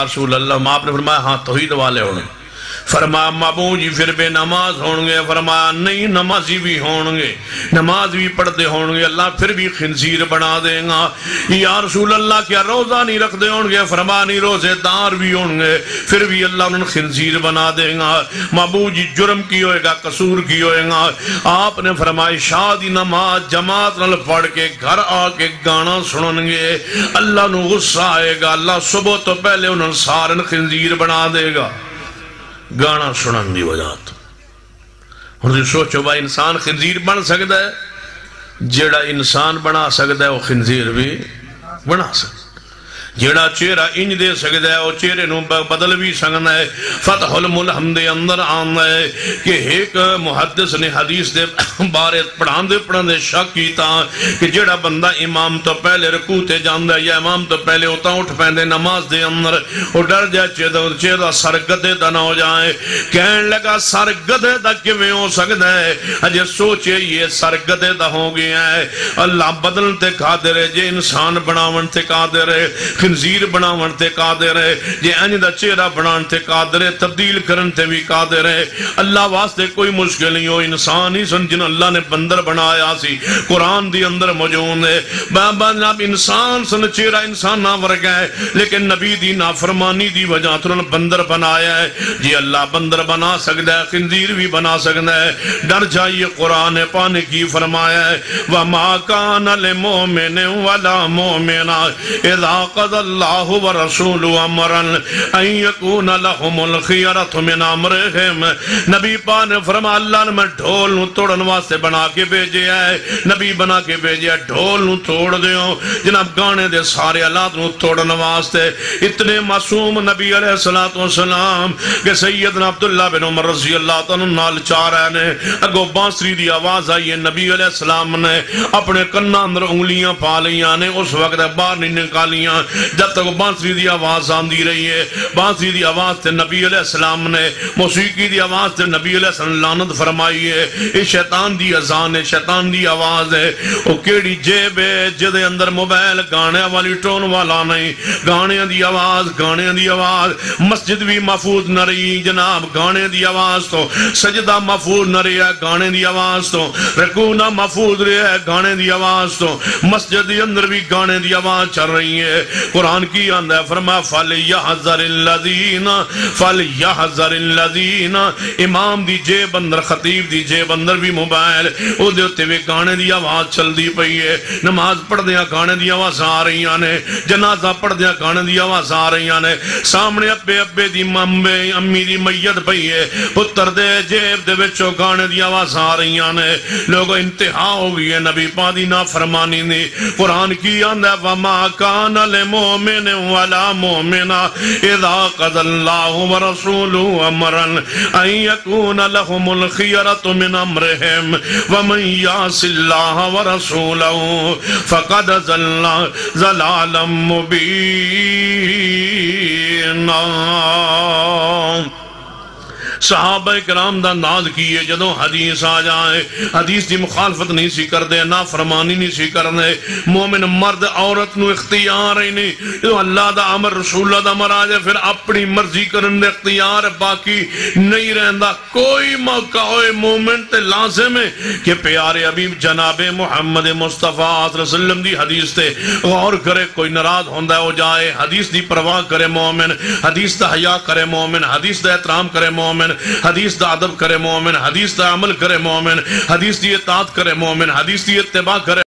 رسول اللہ، آپ نے فرمایا ہاں توحید والے ہونے. فرمایا مابو جی پھر بے نماز ہونگے؟ فرمایا نہیں، نمازی بھی ہونگے، نماز بھی پڑھتے ہونگے، اللہ پھر بھی خنزیر بنا دے گا. یا رسول اللہ کیا روزہ نہیں رکھ دے ہونگے؟ فرمایا نہیں، روزے دار بھی ہونگے، پھر بھی اللہ انہوں خنزیر بنا دے گا. مابو جی جرم کی ہوئے گا، قصور کی ہوئے گا. آپ نے فرمایا شادی نماز جماعت نل پڑھ کے گھر آ کے گانا سننگے، اللہ نو غصہ آئے گا، اللہ صبح تو پہلے انہوں سارن خنزیر بنا دے گا گانا سنن دی وجہ تو. ہن سوچو بھائی انسان خنزیر بن سکتا ہے؟ جیڑا انسان بنا سکتا ہے وہ خنزیر بھی بنا سکتا ہے. جیڑا چہرہ انج دے سکتا ہے وہ چہرے نو بدل بھی سکتا ہے. فتح الملہم دے اندر آنا ہے کہ ایک محدث نے حدیث دے بارے پڑھان دے شک کیتا کہ جیڑا بندہ امام تو پہلے رکوع تے جاندہ ہے یا امام تو پہلے ہوتا اٹھ پہندے نماز دے اندر وہ ڈر جائے چہرہ سر گدے دا نہ ہو جائے. کہنے لگا سر گدے دا کیویں ہو سکتا ہے؟ اجے سوچے یہ سر گدے دا ہو گیا ہے. اللہ بدلن تے قادر ہے، جے انسان بناون تے قادر ہے، خنزیر بناون تے قادر ہے، جے انج دا چہرہ بنان تے قادر ہے، تبدیل کرن تے بھی قادر ہے. اللہ واسطے کوئی مشکل نہیں ہو. انسان ہی سن جن اللہ نے بندر بنایا سی، قرآن دی اندر موجود ہے. بابا جناب انسان سن چہرہ انسان نہ ورگا ہے، لیکن نبی دی نافرمانی دی وجہ تو انہوں نے بندر بنایا ہے. جی اللہ بندر بنا سکتا ہے، خنزیر بھی بنا سکتا ہے. ڈر جائیے، قرآن پاک نے کی فرمایا ہے وَمَا كَانَ لِمُؤْمِنٍ وَلَا مُؤْمِنَةٍ إِذَا قَضَى اللَّهُ وَرَسُولُهُ أَمْرًا أَن يَكُونَ لَهُمُ الْخِيَرَةُ مِنْ أَمْرِهِمْ. نبی پاک نے فرمایا اللہ نے میں ڈھول نو توڑن واسطے بنا کے بھیجے ہے، نبی بنا کے بھیجے ہے. ڈھول نو توڑ دیو جناب، گانے دے سارے آلات نو توڑن واسطے. اتنے معصوم نبی علیہ السلام کہ سیدنا عبداللہ بن عمر رضی اللہ تعالیٰ نال چار نے اگو بانسری دی آواز آئی ہے، نبی علیہ السلام نے اپنے کنہ اندر انگلیاں پا لیاں نے، اس وقت باہر نہیں نکالیاں جب تک بانسری دی آواز آندی رہی ہے. بانسری دی آواز تے نبی علیہ السلام نے، موسیقی دی آواز تے نبی علیہ السلام لعنت فرمائی ہے. یہ شیطان دی اذان ہے، شیطان دی آواز ہے. وہ کیڑی جیب ہے جدے اندر موبائل گانے والی ٹون والا نہیں، گانے دی آواز، گانے دی آواز. مسجد بھی محفوظ نہ رہی جناب گانے دی آواز تو، سجدہ محفوظ نہ رہی ہے گانے دی آواز تو، رکوع نہ محفوظ رہی ہے گانے دی آواز تو، مسجد دی اندر بھی گانے دی آواز چل رہی ہے. قرآن کی آندہ ہے فرمایا فَلْيَحْذَرِ الَّذِينَ امام دی جیب اندر، خطیب دی جیب اندر بھی موبائل او دے ہوتے ہوئے گانے دی آواز چل دی پئی ہے. نماز پڑھ دیا گانے دی آواز آ رہی نے، جنازہ پڑھ دیا گانے دی آواز آ رہی نے. سامنے ابے دی امی دی میت پئی ہے، پتر دے جیب دے وچوں گانے دی آواز آ رہی نے. لوگوں انتہا ہو گئی ہے نبی پاک دی نافرمانی دی. قرآن کی آندہ وَمَا كَانَ لِمُؤْمِنٍ وَلَا مُؤْمِنَةٍ إِذَا قَضَى اللَّهُ وَرَسُولُهُ أَمْرًا أَن يَكُونَ لَهُمُ الْخِيَرَةُ مِنْ أَمْرِهِمْ وَمَنْ يَعْصِ اللَّهَ وَرَسُولَهُ فَقَدْ ضَلَّ ضَلَالًا مُبِينًا. صحابہ کرام دا ناز کیے جدوں حدیث آ جائے، حدیث دی مخالفت نہیں سی کر دے، نافرمانی نہیں سی کر دے. مومن مرد عورت نو اختیار ہی نہیں. جدوں اللہ دا امر رسول اللہ دا امر آ جائے پھر اپنی مرضی کرن دے اختیار باقی نہیں رہندا. کوئی موقع ہوئے مومن تے لازم ہے کہ پیارے حبیب جناب محمد مصطفیٰ صلی اللہ علیہ وسلم دی حدیث تے غور کرے. کوئی ناراض ہوندہ ہو جائے، حدیث دی پرواہ کرے مومن، حدیث دا حیا کرے مومن، حدیث دا احترام کرے مومن، حدیث دا ادب کرے مومن، حدیث دا عمل کرے مومن، حدیث دی اطاعت کرے مومن، حدیث دی اتباع کرے